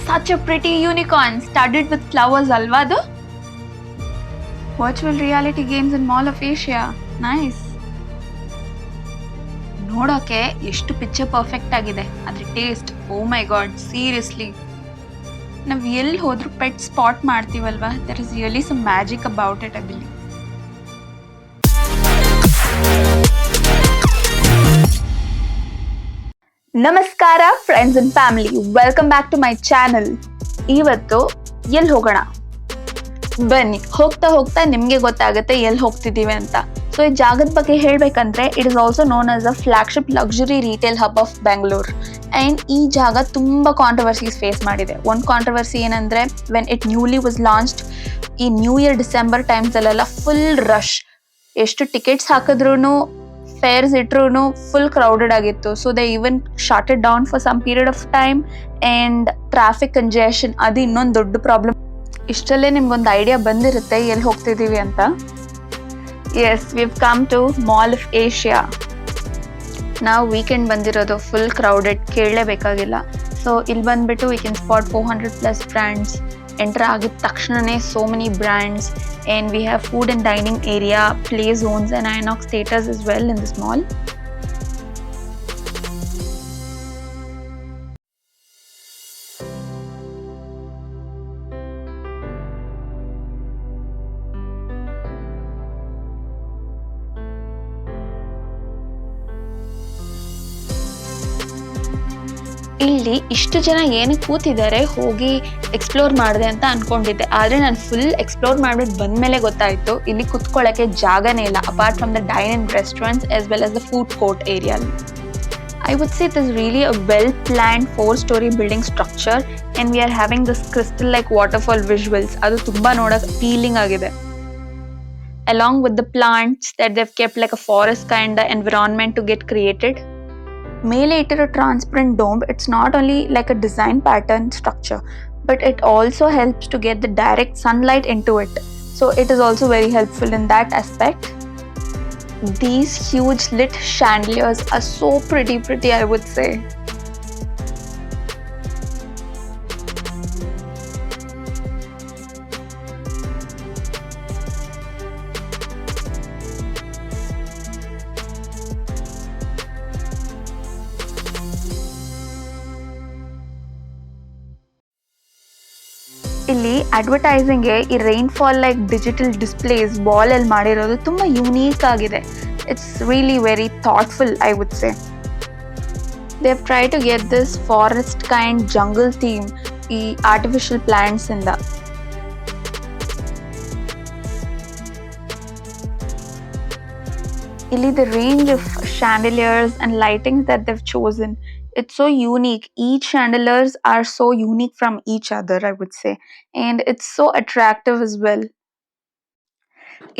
such a pretty unicorn studded with flowers ಅಲ್ವಾ ಅದು? Virtual reality games in Mall of Asia. Nice. ನೋಡೋಕೆ ಎಷ್ಟು picture perfect ಆಗಿದೆ, ಅದ್ರ taste oh my god seriously. ನಾವು ಎಲ್ಲಿ ಹೋದ್ರೂ ಪೆಟ್ ಸ್ಪಾಟ್ ಮಾಡ್ತೀವಲ್ವಾ, there is really some magic about it I believe. ನಮಸ್ಕಾರ friends and family, welcome back to my channel. ಇವತ್ತು ಎಲ್ಲಿ ಹೋಗೋಣ ಬನ್ನಿ, ಹೋಗ್ತಾ ಹೋಗ್ತಾ ನಿಮಗೆ ಗೊತ್ತಾಗುತ್ತೆ ಎಲ್ಲಿ ಹೋಗ್ತಿದ್ದೀವಿ ಅಂತ. ಸೊ ಈ ಜಾಗದ ಬಗ್ಗೆ ಹೇಳಬೇಕಂದ್ರೆ it is also known as a flagship luxury retail hub of Bengaluru. And ಈ ಜಾಗ ತುಂಬ ಕಾಂಟ್ರವರ್ಸೀಸ್ ಫೇಸ್ ಮಾಡಿದೆ. ಒಂದು ಕಾಂಟ್ರವರ್ಸಿ ಏನಂದರೆ, when it newly was launched, ಈ ನ್ಯೂ ಇಯರ್ ಡಿಸೆಂಬರ್ ಟೈಮ್ಸಲ್ಲೆಲ್ಲ ಫುಲ್ ರಶ್. ಎಷ್ಟು ಟಿಕೆಟ್ಸ್ ಹಾಕಿದ್ರೂ, ಫೇರ್ಸ್ ಇಟ್ರು ಫುಲ್ ಕ್ರೌಡೆಡ್ ಆಗಿತ್ತು. So they even shut it down for some period of time. And traffic congestion ಅದು ಇನ್ನೊಂದು ದೊಡ್ಡ ಪ್ರಾಬ್ಲಮ್. ಇಷ್ಟಲ್ಲೇ ನಿಮ್ಗೊಂದು ಐಡಿಯಾ ಬಂದಿರುತ್ತೆ ಎಲ್ಲಿ ಹೋಗ್ತಿದ್ದೀವಿ ಅಂತ. Yes, we've come to mall of Asia. ನಾವು ವೀಕೆಂಡ್ ಬಂದಿರೋದು, ಫುಲ್ ಕ್ರೌಡೆಡ್, ಕೇಳಲೇಬೇಕಾಗಿಲ್ಲ. ಸೊ ಇಲ್ಲಿ ಬಂದ್ಬಿಟ್ಟು we can spot 400+ brands. Enter ಆಗಿದ ತಕ್ಷಣನೇ so many brands, and we have food and dining area, play zones and INOX theatres is well in this mall. ಇಲ್ಲಿ ಇಷ್ಟು ಜನ ಏನಕ್ಕೆ ಕೂತಿದ್ದಾರೆ, ಹೋಗಿ ಎಕ್ಸ್ಪ್ಲೋರ್ ಮಾಡಿದೆ ಅಂತ ಅನ್ಕೊಂಡಿದ್ದೆ. ಆದರೆ ನಾನು ಫುಲ್ ಎಕ್ಸ್ಪ್ಲೋರ್ ಮಾಡಿಬಿಟ್ಟು ಬಂದಮೇಲೆ ಗೊತ್ತಾಯಿತು ಇಲ್ಲಿ ಕುತ್ಕೊಳ್ಳೋಕ್ಕೆ ಜಾಗನೇ ಇಲ್ಲ, apart from the dine and restaurants as well as the food court area. I would say it is really a well-planned 4-story building structure, and we are having this crystal-like waterfall visuals. ಅದು ತುಂಬಾ ನೋಡಕ್ಕೆ appealing ಆಗಿದೆ. Along with the plants that they've kept like a forest kind of environment to get created. ಮೇಲೆ ಇಟ್ಟಿರೋ transparent dome, it's not only like a design pattern structure, but it also helps to get the direct sunlight in to it. So it is also very helpful in that aspect. These huge lit chandeliers are so pretty, I would say. ಇಲ್ಲಿ ಅಡ್ವರ್ಟೈಸಿಂಗ್ಗೆ ಈ rainfall like digital displays ವಾಲಲ್ಲಿ ಮಾಡಿರೋದು ತುಂಬ unique ಆಗಿದೆ. It's really very thoughtful, I would say. They have try to get this forest kind jungle theme ಈ artificial plants ಇಂದ. ಇಲ್ಲಿ the range of chandeliers and lightings that they've chosen, it's so unique. Each chandeliers are so unique from each other, I would say, and it's so attractive as well.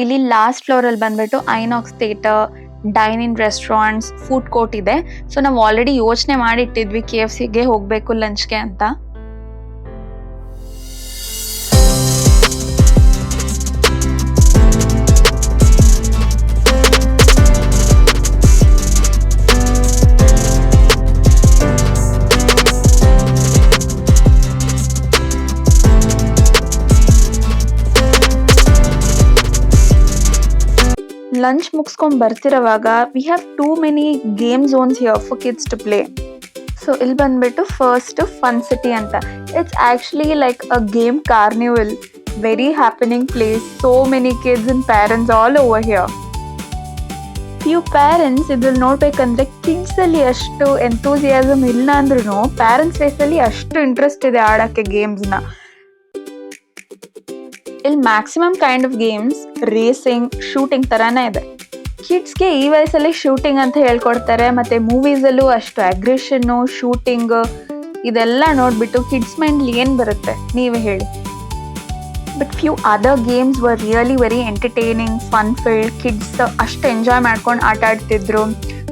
ಇಲ್ಲಿ last ಫ್ಲೋರಲ್ಲಿ ಬಂದ್ಬಿಟ್ಟು INOX theatre, dining restaurants, food court ಇದೆ. So ನಾವು already ಯೋಚನೆ ಮಾಡಿಟ್ಟಿದ್ವಿ KFCಗೆ ಹೋಗಬೇಕು ಲಂಚ್ಗೆ ಅಂತ. ಲಂಚ್ ಮುಗಿಸ್ಕೊಂಡು ಬರ್ತಿರೋವಾಗ we have too many game zones here for kids to play. So ಇಲ್ಲಿ ಬಂದ್ಬಿಟ್ಟು ಫಸ್ಟ್ ಫನ್ ಸಿಟಿ ಅಂತ. It's actually like a game carnival, very happening place. So many kids and parents all over here. Few parents ಇದ್ರಲ್ಲಿ ನೋಡ್ಬೇಕಂದ್ರೆ ಕಿಡ್ಸಲ್ಲಿ ಅಷ್ಟು enthusiasm ಇಲ್ಲ ಅಂದ್ರೂ parents ಫೇಸಲ್ಲಿ ಅಷ್ಟು interest ಇದೆ ಆಡೋಕ್ಕೆ ಗೇಮ್ಸ್ನ. ಇಲ್ಲಿ maximum kind of games racing, shooting ಥರನೇ ಇದೆ. ಕಿಡ್ಸ್ಗೆ ಈ ವಯಸ್ಸಲ್ಲಿ ಶೂಟಿಂಗ್ ಅಂತ ಹೇಳ್ಕೊಡ್ತಾರೆ, ಮತ್ತು ಮೂವೀಸಲ್ಲೂ ಅಷ್ಟು ಅಗ್ರೆಷನ್ನು, ಶೂಟಿಂಗ್ ಇದೆಲ್ಲ ನೋಡಿಬಿಟ್ಟು ಕಿಡ್ಸ್ ಮೈಂಡ್ಲಿ ಏನು ಬರುತ್ತೆ ನೀವೇ ಹೇಳಿ. But few other games were really very entertaining, fun field. Kids ಅಷ್ಟು ಎಂಜಾಯ್ ಮಾಡ್ಕೊಂಡು ಆಟ ಆಡ್ತಿದ್ರು.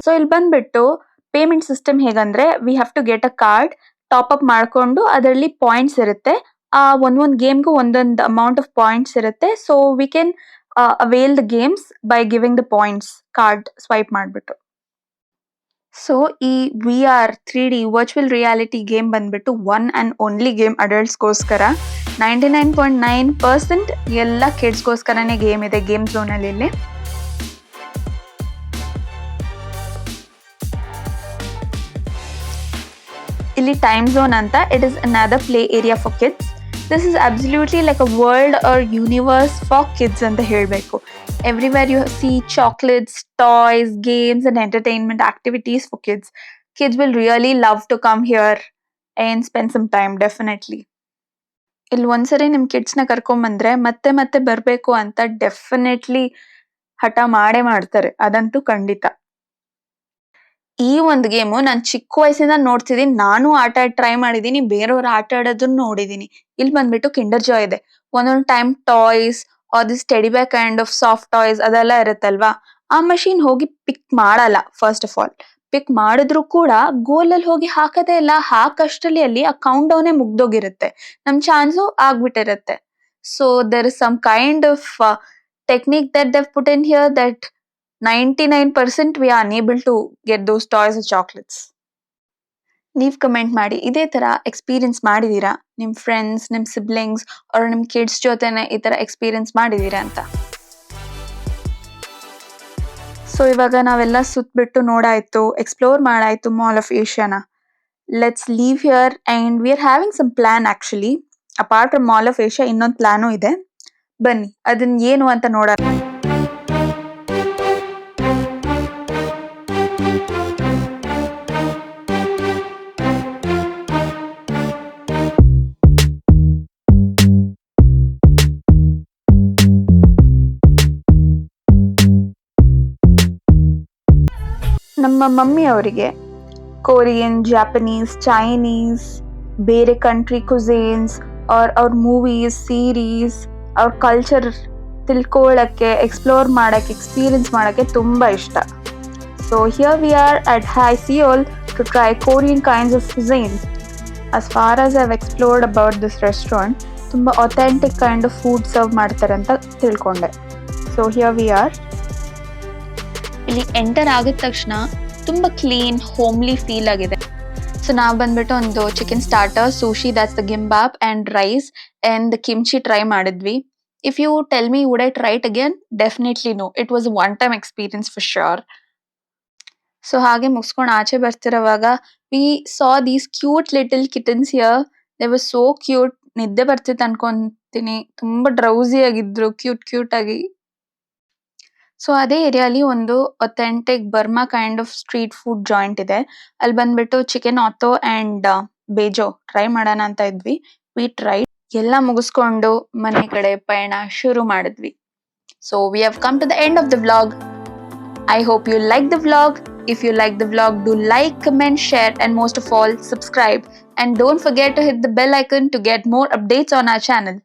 ಸೊ ಇಲ್ಲಿ ಬಂದ್ಬಿಟ್ಟು ಪೇಮೆಂಟ್ ಸಿಸ್ಟಮ್ ಹೇಗಂದರೆ, we have to get a card, top up ಮಾಡಿಕೊಂಡು ಅದರಲ್ಲಿ ಪಾಯಿಂಟ್ಸ್ ಇರುತ್ತೆ. ಒಂದೊಂದು ಗೇಮ್ಗೂ ಒಂದೊಂದು ಅಮೌಂಟ್ ಆಫ್ ಪಾಯಿಂಟ್ಸ್ ಇರುತ್ತೆ. So we can avail the games by giving the points card swipe ಮಾಡಿಬಿಟ್ಟು. ಸೊ ಈ VR 3D virtual reality game ಬಂದ್ಬಿಟ್ಟು ಒನ್ ಆ್ಯಂಡ್ ಓನ್ಲಿ ಗೇಮ್ ಅಡಲ್ಟ್ಸ್ಗೋಸ್ಕರ. 99.9% ಎಲ್ಲ ಕಿಡ್ಸ್ಗೋಸ್ಕರನೇ ಗೇಮ್ ಇದೆ ಗೇಮ್ ಝೋನಲ್ಲಿ. ಇಲ್ಲಿ ಇಲ್ಲಿ ಟೈಮ್ ಝೋನ್ ಅಂತ, it is another play area for kids. This is absolutely like a world or universe for kids ಅಂತ ಹೇಳಬೇಕು. Everywhere you see chocolates, toys, games and entertainment activities for kids. Kids will really love to come here and spend some time definitely. ಇಲ್ಲಿ ಒಂದ್ಸರಿ ನಿಮ್ಮ ಕಿಡ್ಸ್ನ ಕರ್ಕೊಂಬಂದ್ರೆ ಮತ್ತೆ ಮತ್ತೆ ಬರಬೇಕು ಅಂತ definitely ಹಠ ಮಾಡೇ ಮಾಡ್ತಾರೆ, ಅದಂತೂ ಖಂಡಿತ. ಈ ಒಂದು ಗೇಮು ನಾನು ಚಿಕ್ಕ ವಯಸ್ಸಿಂದ ನೋಡ್ತಿದ್ದೀನಿ, ನಾನು ಆಟ ಆಡಿ ಟ್ರೈ ಮಾಡಿದ್ದೀನಿ, ಬೇರೆಯವ್ರು ಆಟ ಆಡೋದನ್ನ ನೋಡಿದ್ದೀನಿ. ಇಲ್ಲಿ ಬಂದ್ಬಿಟ್ಟು ಕಿಂಡರ್ ಜಾಯ್ ಇದೆ. ಒಂದೊಂದು time toys or this teddy bear kind of soft toys ಅದೆಲ್ಲ ಇರುತ್ತಲ್ವಾ, ಆ ಮಷೀನ್ ಹೋಗಿ ಪಿಕ್ ಮಾಡಲ್ಲ. ಫಸ್ಟ್ ಆಫ್ ಆಲ್ ಪಿಕ್ ಮಾಡಿದ್ರು ಕೂಡ ಗೋಲಲ್ಲಿ ಹೋಗಿ ಹಾಕದೇ ಇಲ್ಲ. ಹಾಕಷ್ಟರಲ್ಲಿ ಅಲ್ಲಿ ಆ ಕೌಂಟ್ ಡೌನೇ ಮುಗ್ದೋಗಿರುತ್ತೆ, ನಮ್ ಚಾನ್ಸು ಆಗ್ಬಿಟ್ಟಿರುತ್ತೆ. So there is some kind of technique that they put in here that 99% we are unable to get those toys or chocolates. ನೀವ್ ಕಮೆಂಟ್ ಮಾಡಿ, ಇದೇ ತರ ಎಕ್ಸ್ಪೀರಿಯನ್ಸ್ ಮಾಡಿದೀರಾ? ನಿಮ್ ಫ್ರೆಂಡ್ಸ್, ನಿಮ್ ಸಿಬ್ಲಿಂಗ್ಸ್ ಆರ್ ನಿಮ್ ಕಿಡ್ಸ್ ಜೊತೆನೆ ಈ ತರ ಎಕ್ಸ್ಪೀರಿಯನ್ಸ್ ಮಾಡಿದೀರಾ ಅಂತ. ಸೊ ಇವಾಗ ನಾವೆಲ್ಲ ಸುತ್ತಬಿಟ್ಟು ನೋಡಾಯ್ತು, ಎಕ್ಸ್ಪ್ಲೋರ್ ಮಾಡಾಯ್ತು ಮಾಲ್ ಆಫ್ ಏಷ್ಯಾನ. Let's leave here and we are having some plan actually. Apart from mall of Asia ಇನ್ನೊಂದು ಪ್ಲಾನು ಇದೆ, ಬನ್ನಿ ಅದನ್ನ ಏನು ಅಂತ ನೋಡೋಣ. ನಮ್ಮ ಮಮ್ಮಿ ಅವರಿಗೆ ಕೊರಿಯನ್, ಜಾಪನೀಸ್, ಚೈನೀಸ್, ಬೇರೆ ಕಂಟ್ರಿ ಕುಸೇನ್ಸ್ ಅವ್ರ ಮೂವೀಸ್, ಸೀರೀಸ್, ಅವ್ರ ಕಲ್ಚರ್ ತಿಳ್ಕೊಳ್ಳೋಕ್ಕೆ, ಎಕ್ಸ್ಪ್ಲೋರ್ ಮಾಡೋಕ್ಕೆ, ಎಕ್ಸ್ಪೀರಿಯನ್ಸ್ ಮಾಡೋಕ್ಕೆ ತುಂಬ ಇಷ್ಟ. So here we are at hi Seoul to try Korean kinds of cuisines. As far as I've explored about this restaurant, ತುಂಬ authentic kind of food serve ಮಾಡ್ತಾರೆ ಅಂತ ತಿಳ್ಕೊಂಡೆ. So here we are. ಇಲ್ಲಿ enter ಆಗಿದ ತಕ್ಷಣ ತುಂಬಾ clean, homely feel ಆಗಿದೆ. So ನಾವು ಬಂದ್ಬಿಟ್ಟು ಒಂದು chicken starter, sushi, that's the gimbap, and rice and the kimchi try ಮಾಡಿದ್ವಿ. If you tell me would I try it again, definitely no. It was one time experience for sure. So ಹಾಗೆ ಮುಗಿಸ್ಕೊಂಡು ಆಚೆ ಬರ್ತಿರೋವಾಗ we saw these cute little kittens here. They were so cute. ನಿದ್ದೆ ಬರ್ತಿತ್ತು ಅನ್ಕೊಂತೀನಿ, ತುಂಬಾ drowsy ಆಗಿದ್ರು, cute ಆಗಿ. ಸೊ ಅದೇ ಏರಿಯಾಲಿ ಒಂದು authentic Burma kind of street food joint ಇದೆ. ಅಲ್ಲಿ ಬಂದ್ಬಿಟ್ಟು chicken atho and bejo try ಮಾಡೋಣ ಅಂತ ಇದ್ವಿ. We try. ಎಲ್ಲ ಮುಗಿಸ್ಕೊಂಡು ಮನೆ ಕಡೆ ಪಯಣ ಶುರು ಮಾಡಿದ್ವಿ. So we have come to the end of the vlog. I hope you like the vlog. If you like the vlog, do like, comment, share, and most of all, subscribe. And don't forget to hit the bell icon to get more updates on our channel.